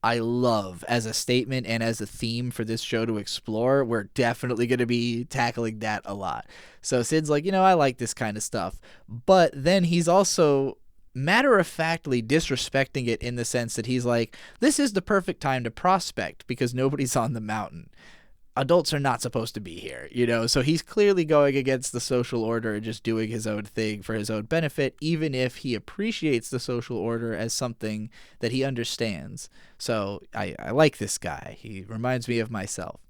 I love as a statement and as a theme for this show to explore. We're definitely going to be tackling that a lot. So Sid's like, I like this kind of stuff. But then he's also matter-of-factly disrespecting it in the sense that he's like, this is the perfect time to prospect because nobody's on the mountain. Adults are not supposed to be here, so he's clearly going against the social order and just doing his own thing for his own benefit, even if he appreciates the social order as something that he understands. So I like this guy. He reminds me of myself.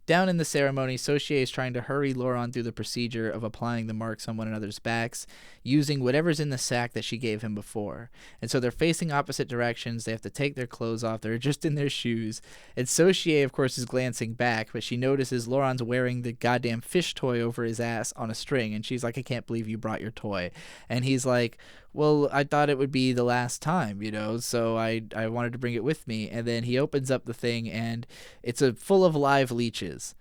Down in the ceremony, Sochie is trying to hurry Laurent through the procedure of applying the marks on one another's backs, using whatever's in the sack that she gave him before. And so they're facing opposite directions. They have to take their clothes off. They're just in their shoes. And Sochie, of course, is glancing back, but she notices Laurent's wearing the goddamn fish toy over his ass on a string. And she's like, I can't believe you brought your toy. And he's like, well, I thought it would be the last time, so I wanted to bring it with me. And then he opens up the thing, and it's full of live leeches.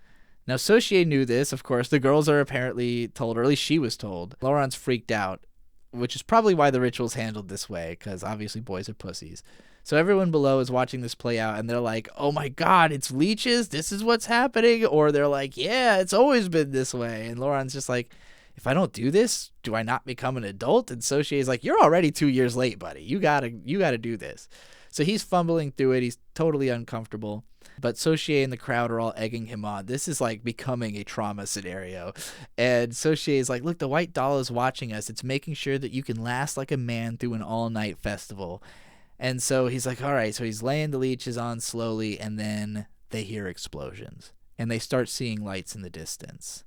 Now, Sochie knew this, of course. The girls are apparently told, or at least she was told. Laurent's freaked out, which is probably why the ritual's handled this way, because obviously boys are pussies. So everyone below is watching this play out, and they're like, oh my god, it's leeches? This is what's happening? Or they're like, yeah, it's always been this way. And Laurent's just like, if I don't do this, do I not become an adult? And Sochie is like, you're already 2 years late, buddy. You gotta do this. So he's fumbling through it. He's totally uncomfortable. But Sochie and the crowd are all egging him on. This is like becoming a trauma scenario. And Sochie is like, look, the white doll is watching us. It's making sure that you can last like a man through an all-night festival. And so he's like, all right. So he's laying the leeches on slowly, and then they hear explosions. And they start seeing lights in the distance.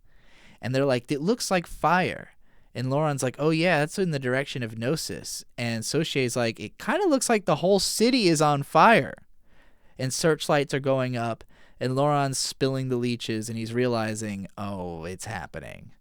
And they're like, it looks like fire. And Laurent's like, oh, yeah, that's in the direction of Nocis. And Sochie's like, it kind of looks like the whole city is on fire. And searchlights are going up, and Laurent's spilling the leeches, and he's realizing, oh, it's happening.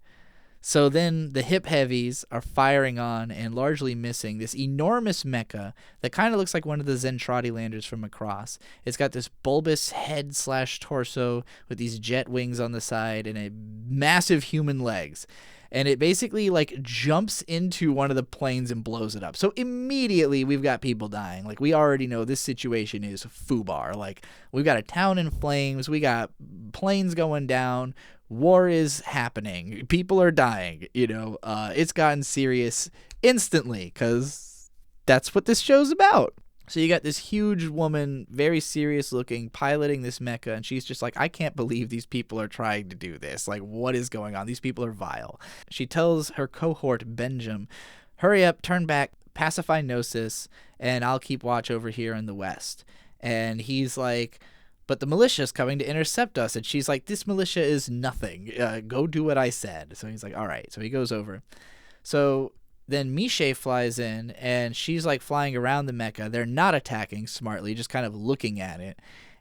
So then the hip heavies are firing on and largely missing this enormous mecha that kind of looks like one of the Zentradi landers from across. It's got this bulbous head/torso with these jet wings on the side and a massive human legs. And it basically like jumps into one of the planes and blows it up. So immediately we've got people dying. Like, we already know this situation is FUBAR. Like, we've got a town in flames. We got planes going down. War is happening. People are dying. It's gotten serious instantly because that's what this show's about. So you got this huge woman, very serious looking, piloting this mecha, and she's just like, I can't believe these people are trying to do this. Like, what is going on? These people are vile. She tells her cohort, Benjamin, hurry up, turn back, pacify Nocis, and I'll keep watch over here in the west. And he's like, but the militia's coming to intercept us. And she's like, this militia is nothing. Go do what I said. So he's like, all right. So he goes over. So then Miche flies in, and she's like flying around the mecha. They're not attacking smartly, just kind of looking at it.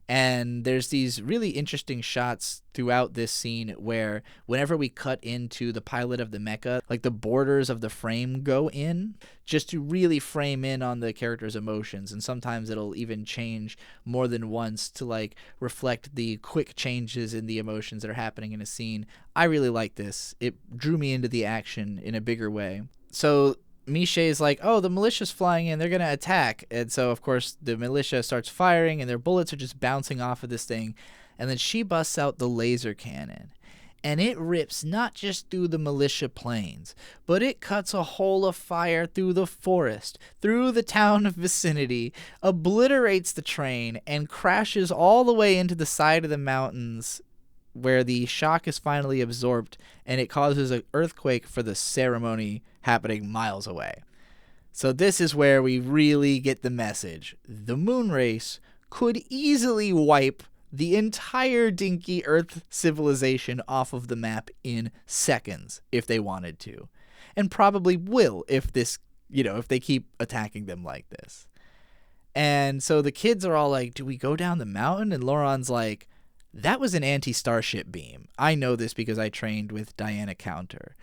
And there's these really interesting shots throughout this scene where whenever we cut into the pilot of the mecha, like the borders of the frame go in just to really frame in on the character's emotions. And sometimes it'll even change more than once to like reflect the quick changes in the emotions that are happening in a scene. I really like this. It drew me into the action in a bigger way. So Miche is like, oh, the militia's flying in. They're going to attack. And so, of course, the militia starts firing, and their bullets are just bouncing off of this thing. And then she busts out the laser cannon. And it rips not just through the militia planes, but it cuts a hole of fire through the forest, through the town vicinity, obliterates the train, and crashes all the way into the side of the mountains where the shock is finally absorbed, and it causes an earthquake for the ceremony happening miles away. So this is where we really get the message. The moon race could easily wipe the entire dinky Earth civilization off of the map in seconds if they wanted to. And probably will if they keep attacking them like this. And so the kids are all like, do we go down the mountain? And Laurent's like, that was an anti-starship beam. I know this because I trained with Diana Counter.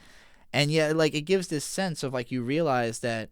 And yeah, like, it gives this sense of like, you realize that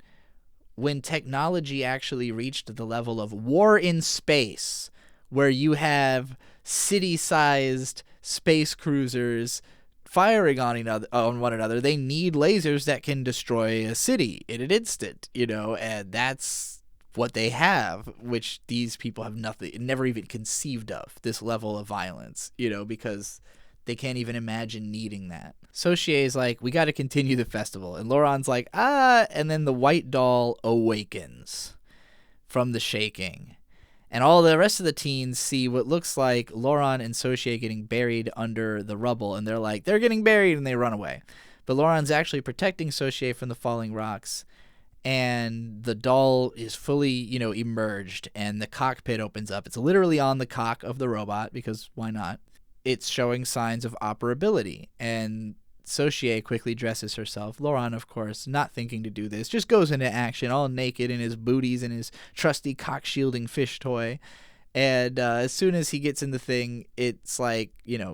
when technology actually reached the level of war in space, where you have city-sized space cruisers firing on one another, they need lasers that can destroy a city in an instant, and that's what they have, which these people have never even conceived of, this level of violence, because they can't even imagine needing that. Sochie is like, we got to continue the festival. And Laurent's like, and then the white doll awakens from the shaking. And all the rest of the teens see what looks like Laurent and Sochie getting buried under the rubble. And they're like, they're getting buried, and they run away. But Laurent's actually protecting Sochie from the falling rocks. And the doll is fully, emerged, and the cockpit opens up. It's literally on the cock of the robot, because why not? it's showing signs of operability. And Sochie quickly dresses herself. Laurent, of course, not thinking to do this, just goes into action all naked in his booties and his trusty cock-shielding fish toy. And as soon as he gets in the thing, it's like,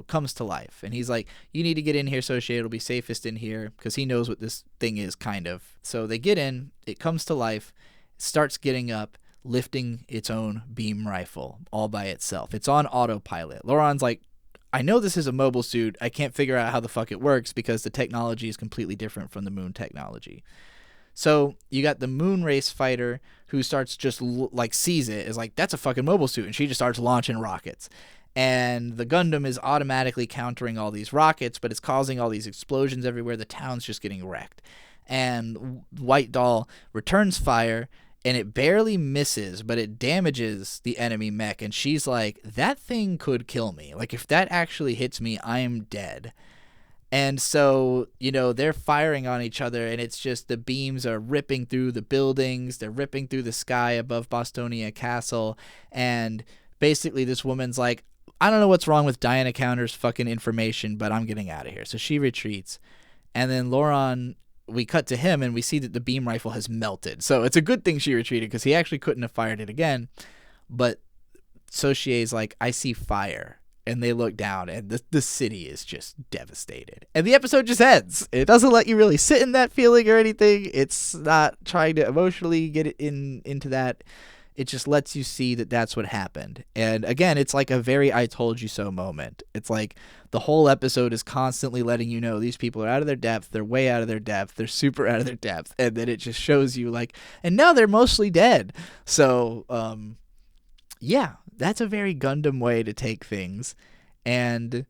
comes to life. And he's like, you need to get in here, Sochie. It'll be safest in here, because he knows what this thing is, kind of. So they get in. It comes to life, starts getting up, lifting its own beam rifle all by itself. It's on autopilot. Laurent's like, I know this is a mobile suit. I can't figure out how the fuck it works because the technology is completely different from the moon technology. So you got the moon race fighter who starts just sees it, is like, that's a fucking mobile suit. And she just starts launching rockets. And the Gundam is automatically countering all these rockets, but it's causing all these explosions everywhere. The town's just getting wrecked. And White Doll returns fire, and it barely misses, but it damages the enemy mech. And she's like, that thing could kill me. Like, if that actually hits me, I am dead. And so, they're firing on each other, and it's just the beams are ripping through the buildings. They're ripping through the sky above Bostonia Castle. And basically this woman's like, I don't know what's wrong with Diana Counter's fucking information, but I'm getting out of here. So she retreats. And then Laurent, we cut to him, and we see that the beam rifle has melted. So it's a good thing she retreated, because he actually couldn't have fired it again. But Sochie's like, I see fire. And they look down, and the city is just devastated. And the episode just ends. It doesn't let you really sit in that feeling or anything. It's not trying to emotionally get it into that. It just lets you see that that's what happened. And again, it's like a very I told you so moment. It's like the whole episode is constantly letting you know these people are out of their depth. They're way out of their depth. They're super out of their depth. And then it just shows you and now they're mostly dead. So, yeah, that's a very Gundam way to take things, and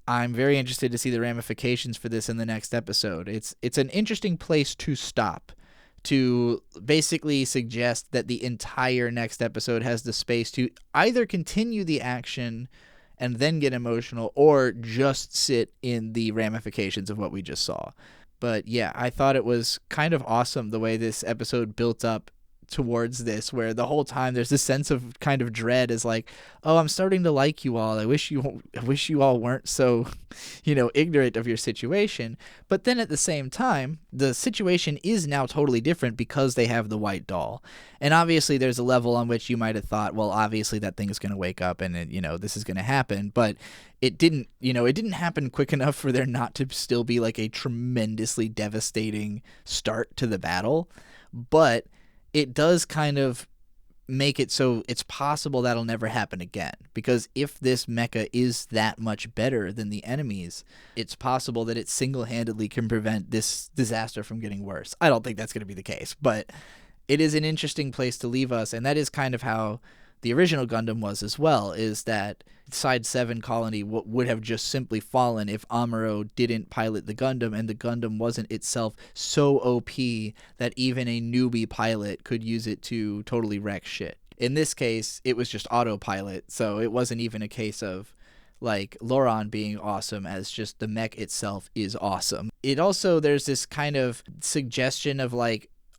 I'm very interested to see the ramifications for this in the next episode. It's an interesting place to stop, to basically suggest that the entire next episode has the space to either continue the action and then get emotional, or just sit in the ramifications of what we just saw. But yeah, I thought it was kind of awesome the way this episode built up towards this, where the whole time there's this sense of kind of dread, is like, oh, I'm starting to like you all. I wish you all weren't so, ignorant of your situation. But then at the same time, the situation is now totally different because they have the White Doll. And obviously there's a level on which you might have thought, well, obviously that thing is going to wake up and this is going to happen. But it didn't happen quick enough for there not to still be like a tremendously devastating start to the battle. But it does kind of make it so it's possible that'll never happen again. Because if this mecha is that much better than the enemies, it's possible that it single-handedly can prevent this disaster from getting worse. I don't think that's going to be the case, but it is an interesting place to leave us, and that is kind of how the original Gundam was as well, is that Side 7 colony would have just simply fallen if Amuro didn't pilot the Gundam, and the Gundam wasn't itself so OP that even a newbie pilot could use it to totally wreck shit. In this case, it was just autopilot, so it wasn't even a case of Laurent being awesome, as just the mech itself is awesome. It also, there's this kind of suggestion of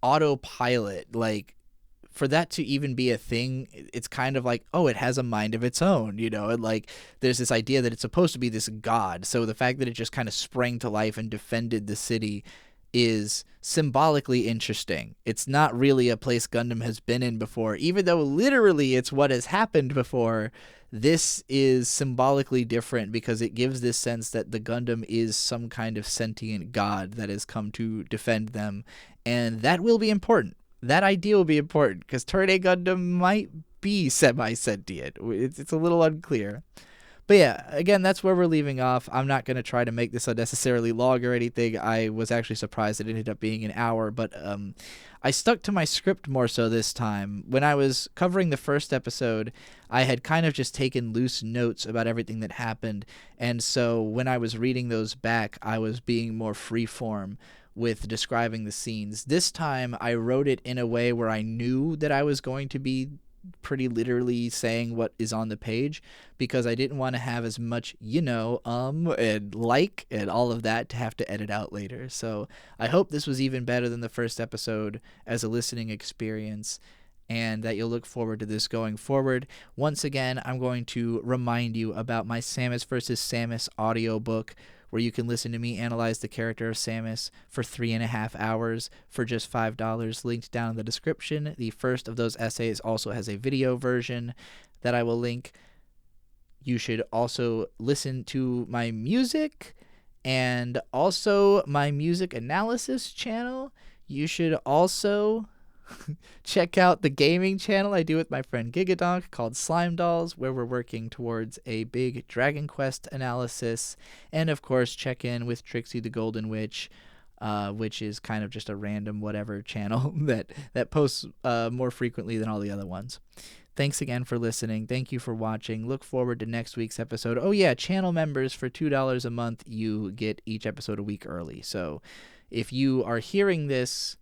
autopilot, for that to even be a thing, it's kind of like, oh, it has a mind of its own, and there's this idea that it's supposed to be this god. So the fact that it just kind of sprang to life and defended the city is symbolically interesting. It's not really a place Gundam has been in before, even though literally it's what has happened before. This is symbolically different because it gives this sense that the Gundam is some kind of sentient god that has come to defend them, and that will be important. That idea will be important because Returnee Gundam might be semi-sentient. It's a little unclear. But yeah, again, that's where we're leaving off. I'm not going to try to make this unnecessarily long or anything. I was actually surprised it ended up being an hour, but I stuck to my script more so this time. When I was covering the first episode, I had kind of just taken loose notes about everything that happened, and so when I was reading those back, I was being more freeform with describing the scenes. This time, I wrote it in a way where I knew that I was going to be pretty literally saying what is on the page, because I didn't want to have as much, and and all of that to have to edit out later. So I hope this was even better than the first episode as a listening experience. and that you'll look forward to this going forward. Once again, I'm going to remind you about my Samus vs. Samus audiobook, where you can listen to me analyze the character of Samus for 3.5 hours for just $5, linked down in the description. The first of those essays also has a video version that I will link. You should also listen to my music and also my music analysis channel. You should also check out the gaming channel I do with my friend Gigadonk called Slime Dolls, where we're working towards a big Dragon Quest analysis. And of course, check in with Trixie the Golden Witch, which is kind of just a random whatever channel that posts more frequently than all the other ones. Thanks again for listening. Thank you for watching. Look forward to next week's episode. Oh yeah, channel members for $2 a month, you get each episode a week early. So if you're hearing this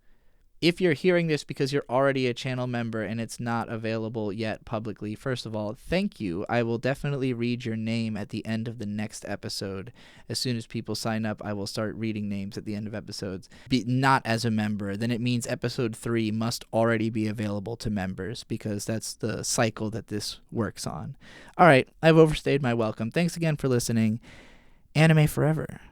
because you're already a channel member and it's not available yet publicly, first of all, thank you. I will definitely read your name at the end of the next episode. As soon as people sign up, I will start reading names at the end of episodes. Not as a member, then it means episode 3 must already be available to members, because that's the cycle that this works on. All right, I've overstayed my welcome. Thanks again for listening. Anime forever.